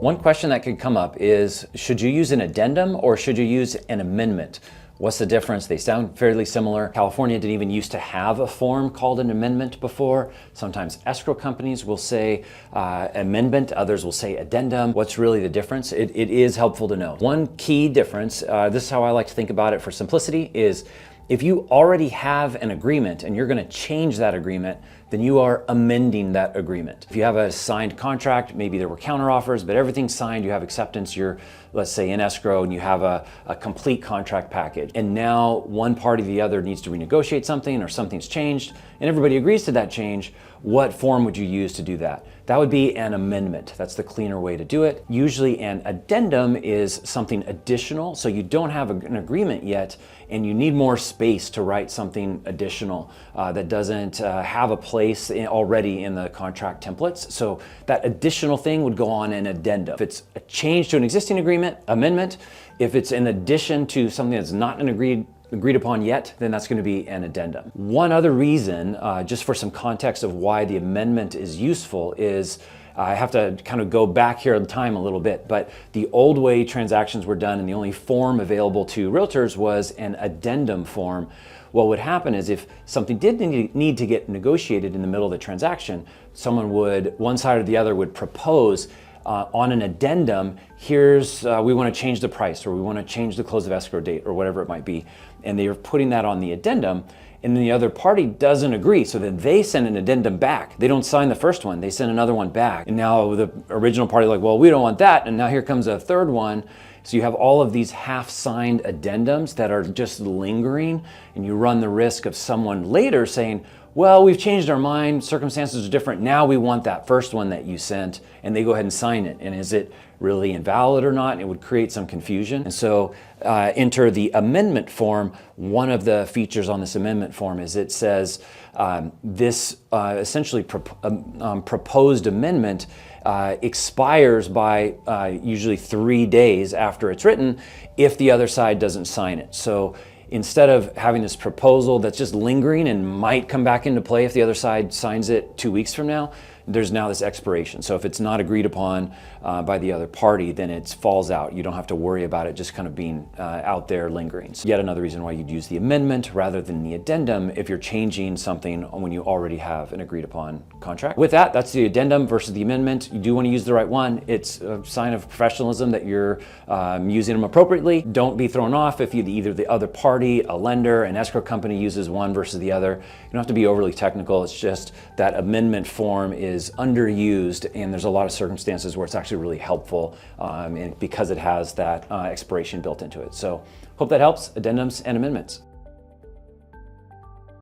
One question that could come up is, should you use an addendum or should you use an amendment? What's the difference? They sound fairly similar. California didn't even used to have a form called an amendment before. Sometimes escrow companies will say amendment, others will say addendum. What's really the difference? It is helpful to know. One key difference, this is how I like to think about it for simplicity, is if you already have an agreement and you're going to change that agreement, then you are amending that agreement. If you have a signed contract, maybe there were counteroffers, but everything's signed, you have acceptance, you're, let's say, in escrow, and you have a complete contract package. And now one party or the other needs to renegotiate something, or something's changed, and everybody agrees to that change. What form would you use to do that? That would be an amendment. That's the cleaner way to do it. Usually an addendum is something additional, so you don't have an agreement yet, and you need more space to write something additional that doesn't have a place already in the contract templates. So that additional thing would go on an addendum. If it's a change to an existing agreement, amendment. If it's in addition to something that's not an agreed upon yet, then that's going to be an addendum. One other reason, just for some context of why the amendment is useful, is I have to kind of go back here in time a little bit, but the old way transactions were done and the only form available to realtors was an addendum form. What would happen is if something did need to get negotiated in the middle of the transaction, one side or the other would propose on an addendum, here's, we want to change the price, or we want to change the close of escrow date, or whatever it might be. And they're putting that on the addendum, and then the other party doesn't agree. So then they send an addendum back. They don't sign the first one, they send another one back. And now the original party like, well, we don't want that. And now here comes a third one. So you have all of these half-signed addendums that are just lingering, and you run the risk of someone later saying, well, we've changed our mind, circumstances are different, now we want that first one that you sent, and they go ahead and sign it. And is it really invalid or not? And it would create some confusion. And so enter the amendment form. One of the features on this amendment form is it says this essentially proposed amendment expires by usually 3 days after it's written if the other side doesn't sign it. So instead of having this proposal that's just lingering and might come back into play if the other side signs it 2 weeks from now, there's now this expiration. So if it's not agreed upon by the other party, then it falls out. You don't have to worry about it just kind of being out there lingering. So yet another reason why you'd use the amendment rather than the addendum if you're changing something when you already have an agreed upon contract. With that, that's the addendum versus the amendment. You do want to use the right one. It's a sign of professionalism that you're using them appropriately. Don't be thrown off if either the other party, a lender, an escrow company uses one versus the other. You don't have to be overly technical. It's just that amendment form is underused, and there's a lot of circumstances where it's actually really helpful and because it has that expiration built into it. So hope that helps. Addendums and amendments.